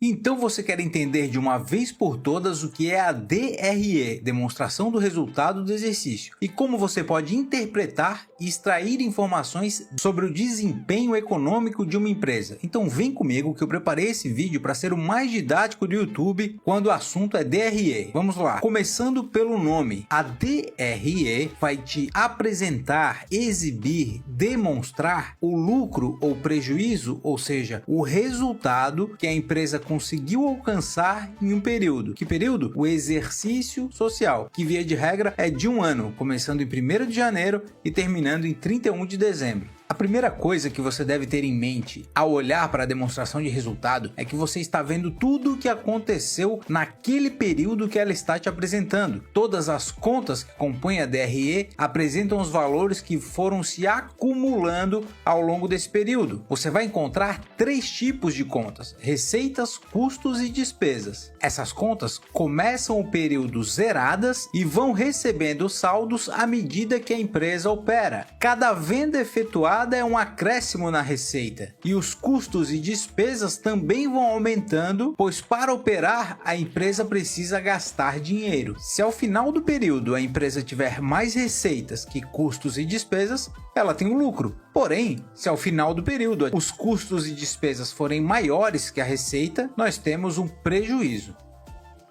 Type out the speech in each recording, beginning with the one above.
Então você quer entender de uma vez por todas o que é a DRE, Demonstração do Resultado do Exercício, e como você pode interpretar e extrair informações sobre o desempenho econômico de uma empresa. Então vem comigo que eu preparei esse vídeo para ser o mais didático do YouTube quando o assunto é DRE. Vamos lá, começando pelo nome. A DRE vai te apresentar, exibir, demonstrar o lucro ou prejuízo, ou seja, o resultado que a empresa conseguiu alcançar em um período. Que período? O exercício social, que via de regra é de um ano, começando em 1º de janeiro e terminando em 31 de dezembro. A primeira coisa que você deve ter em mente ao olhar para a demonstração de resultado é que você está vendo tudo o que aconteceu naquele período que ela está te apresentando. Todas as contas que compõem a DRE apresentam os valores que foram se acumulando ao longo desse período. Você vai encontrar 3 tipos de contas: receitas, custos e despesas. Essas contas começam o período zeradas e vão recebendo saldos à medida que a empresa opera. Cada venda efetuada é um acréscimo na receita, e os custos e despesas também vão aumentando, pois para operar a empresa precisa gastar dinheiro. Se ao final do período a empresa tiver mais receitas que custos e despesas, ela tem um lucro. Porém, se ao final do período os custos e despesas forem maiores que a receita, nós temos um prejuízo.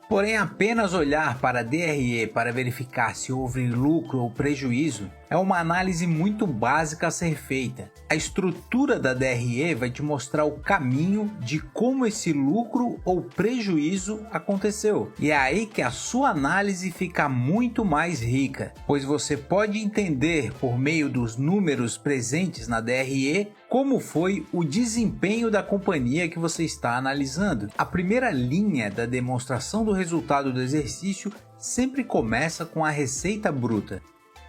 Porém, apenas olhar para a DRE para verificar se houve lucro ou prejuízo é uma análise muito básica a ser feita. A estrutura da DRE vai te mostrar o caminho de como esse lucro ou prejuízo aconteceu. E é aí que a sua análise fica muito mais rica, pois você pode entender por meio dos números presentes na DRE como foi o desempenho da companhia que você está analisando. A primeira linha da demonstração do resultado do exercício sempre começa com a receita bruta,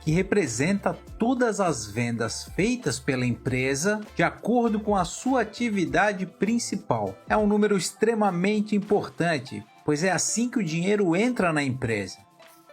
que representa todas as vendas feitas pela empresa de acordo com a sua atividade principal. É um número extremamente importante, pois é assim que o dinheiro entra na empresa.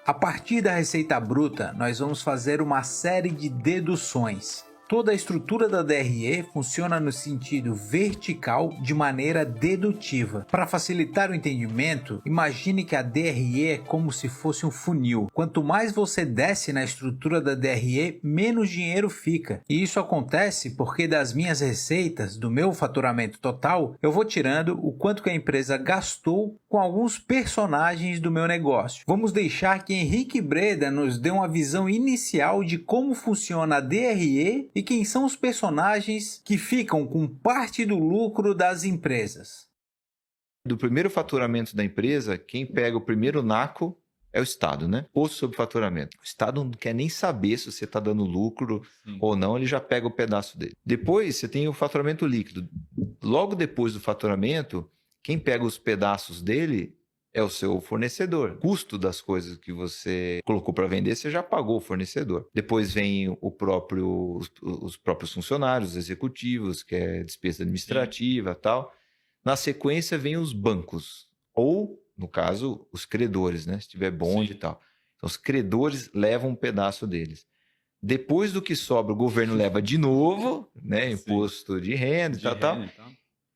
A partir da receita bruta, nós vamos fazer uma série de deduções. Toda a estrutura da DRE funciona no sentido vertical de maneira dedutiva. Para facilitar o entendimento, imagine que a DRE é como se fosse um funil. Quanto mais você desce na estrutura da DRE, menos dinheiro fica. E isso acontece porque das minhas receitas, do meu faturamento total, eu vou tirando o quanto que a empresa gastou com alguns personagens do meu negócio. Vamos deixar que Henrique Breda nos dê uma visão inicial de como funciona a DRE e quem são os personagens que ficam com parte do lucro das empresas. Do primeiro faturamento da empresa, quem pega o primeiro naco é o Estado, né? Imposto sobre faturamento. O Estado não quer nem saber se você está dando lucro ou não, ele já pega o pedaço dele. Depois você tem o faturamento líquido. Logo depois do faturamento, quem pega os pedaços dele é o seu fornecedor. O custo das coisas que você colocou para vender, você já pagou o fornecedor. Depois vem os próprios funcionários, executivos, que é despesa administrativa e tal. Na sequência vem os bancos, ou, no caso, os credores, né? Se tiver bonde e tal. Então, os credores levam um pedaço deles. Depois do que sobra, o governo leva de novo, né? Imposto de renda e tal.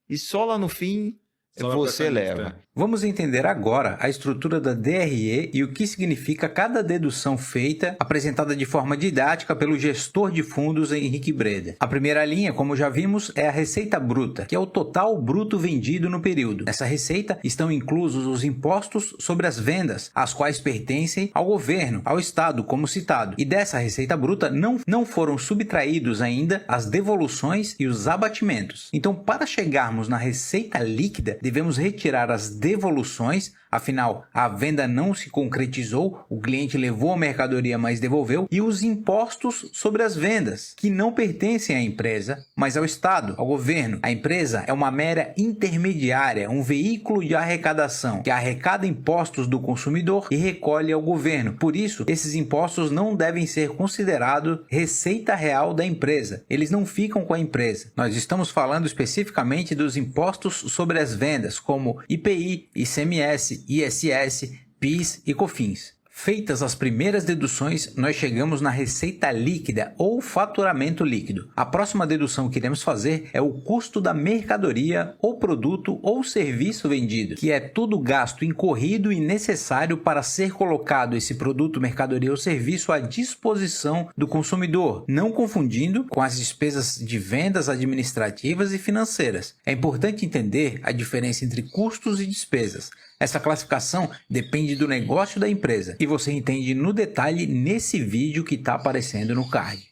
E só lá no fim você leva. Vamos entender agora a estrutura da DRE e o que significa cada dedução feita, apresentada de forma didática pelo gestor de fundos Henrique Breda. A primeira linha, como já vimos, é a receita bruta, que é o total bruto vendido no período. Nessa receita estão inclusos os impostos sobre as vendas, as quais pertencem ao governo, ao Estado, como citado. E dessa receita bruta não foram subtraídos ainda as devoluções e os abatimentos. Então, para chegarmos na receita líquida, devemos retirar as devoluções, afinal, a venda não se concretizou, o cliente levou a mercadoria, mas devolveu, e os impostos sobre as vendas, que não pertencem à empresa, mas ao Estado, ao governo. A empresa é uma mera intermediária, um veículo de arrecadação, que arrecada impostos do consumidor e recolhe ao governo. Por isso, esses impostos não devem ser considerados receita real da empresa. Eles não ficam com a empresa. Nós estamos falando especificamente dos impostos sobre as vendas, como IPI, ICMS, ISS, PIS e COFINS. Feitas as primeiras deduções, nós chegamos na receita líquida ou faturamento líquido. A próxima dedução que iremos fazer é o custo da mercadoria ou produto ou serviço vendido, que é todo o gasto incorrido e necessário para ser colocado esse produto, mercadoria ou serviço à disposição do consumidor, não confundindo com as despesas de vendas administrativas e financeiras. É importante entender a diferença entre custos e despesas. Essa classificação depende do negócio da empresa e você entende no detalhe nesse vídeo que está aparecendo no card.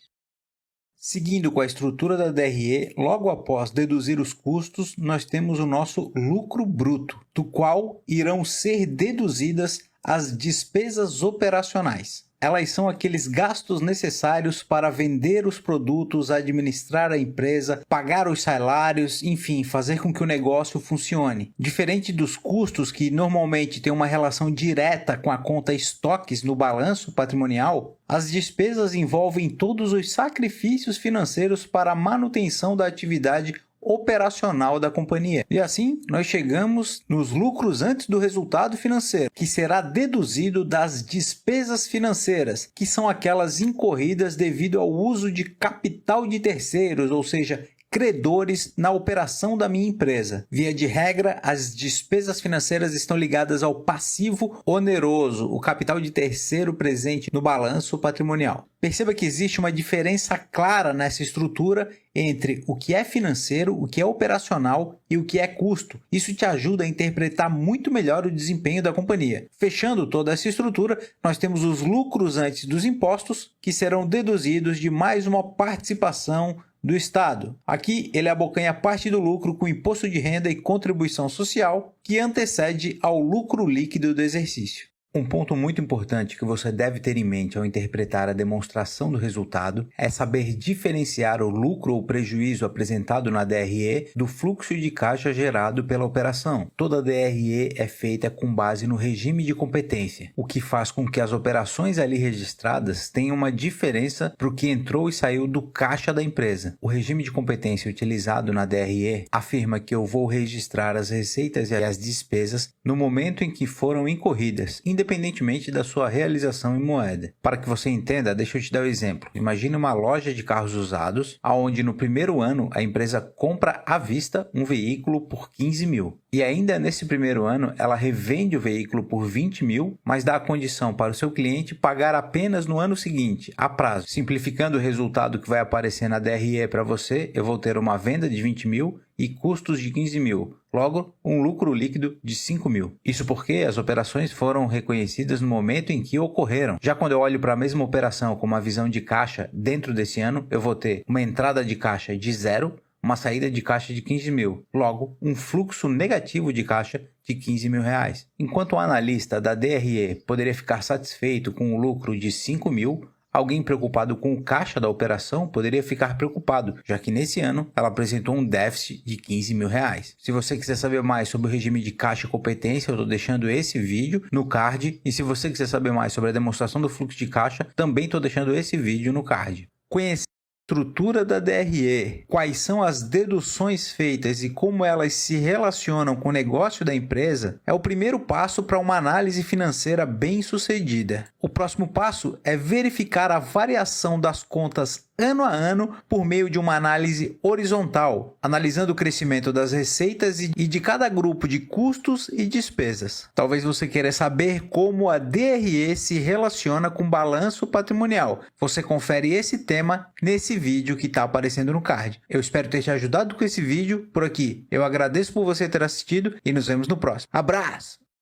Seguindo com a estrutura da DRE, logo após deduzir os custos, nós temos o nosso lucro bruto, do qual irão ser deduzidas as despesas operacionais. Elas são aqueles gastos necessários para vender os produtos, administrar a empresa, pagar os salários, enfim, fazer com que o negócio funcione. Diferente dos custos que normalmente têm uma relação direta com a conta estoques no balanço patrimonial, as despesas envolvem todos os sacrifícios financeiros para a manutenção da atividade operacional da companhia. E assim, nós chegamos nos lucros antes do resultado financeiro, que será deduzido das despesas financeiras, que são aquelas incorridas devido ao uso de capital de terceiros, ou seja, credores na operação da minha empresa. Via de regra, as despesas financeiras estão ligadas ao passivo oneroso, o capital de terceiro presente no balanço patrimonial. Perceba que existe uma diferença clara nessa estrutura entre o que é financeiro, o que é operacional e o que é custo. Isso te ajuda a interpretar muito melhor o desempenho da companhia. Fechando toda essa estrutura, nós temos os lucros antes dos impostos, que serão deduzidos de mais uma participação do Estado. Aqui ele abocanha parte do lucro com imposto de renda e contribuição social, que antecede ao lucro líquido do exercício. Um ponto muito importante que você deve ter em mente ao interpretar a demonstração do resultado é saber diferenciar o lucro ou prejuízo apresentado na DRE do fluxo de caixa gerado pela operação. Toda DRE é feita com base no regime de competência, o que faz com que as operações ali registradas tenham uma diferença para o que entrou e saiu do caixa da empresa. O regime de competência utilizado na DRE afirma que eu vou registrar as receitas e as despesas no momento em que foram incorridas, independentemente da sua realização em moeda. Para que você entenda, deixa eu te dar um exemplo. Imagine uma loja de carros usados, onde no primeiro ano a empresa compra à vista um veículo por 15 mil. E ainda nesse primeiro ano ela revende o veículo por 20 mil, mas dá a condição para o seu cliente pagar apenas no ano seguinte, a prazo. Simplificando o resultado que vai aparecer na DRE para você, eu vou ter uma venda de 20 mil e custos de 15 mil. Logo, um lucro líquido de 5 mil. Isso porque as operações foram reconhecidas no momento em que ocorreram. Já quando eu olho para a mesma operação com uma visão de caixa dentro desse ano, eu vou ter uma entrada de caixa de 0, uma saída de caixa de 15 mil. Logo, um fluxo negativo de caixa de 15 mil reais. Enquanto o analista da DRE poderia ficar satisfeito com o lucro de 5 mil, alguém preocupado com o caixa da operação poderia ficar preocupado, já que nesse ano ela apresentou um déficit de 15 mil reais. Se você quiser saber mais sobre o regime de caixa e competência, eu estou deixando esse vídeo no card. E se você quiser saber mais sobre a demonstração do fluxo de caixa, também estou deixando esse vídeo no card. Conhecer a estrutura da DRE, quais são as deduções feitas e como elas se relacionam com o negócio da empresa é o primeiro passo para uma análise financeira bem sucedida. O próximo passo é verificar a variação das contas ano a ano por meio de uma análise horizontal, analisando o crescimento das receitas e de cada grupo de custos e despesas. Talvez você queira saber como a DRE se relaciona com o balanço patrimonial. Você confere esse tema nesse vídeo que está aparecendo no card. Eu espero ter te ajudado com esse vídeo por aqui. Eu agradeço por você ter assistido e nos vemos no próximo. Abraço!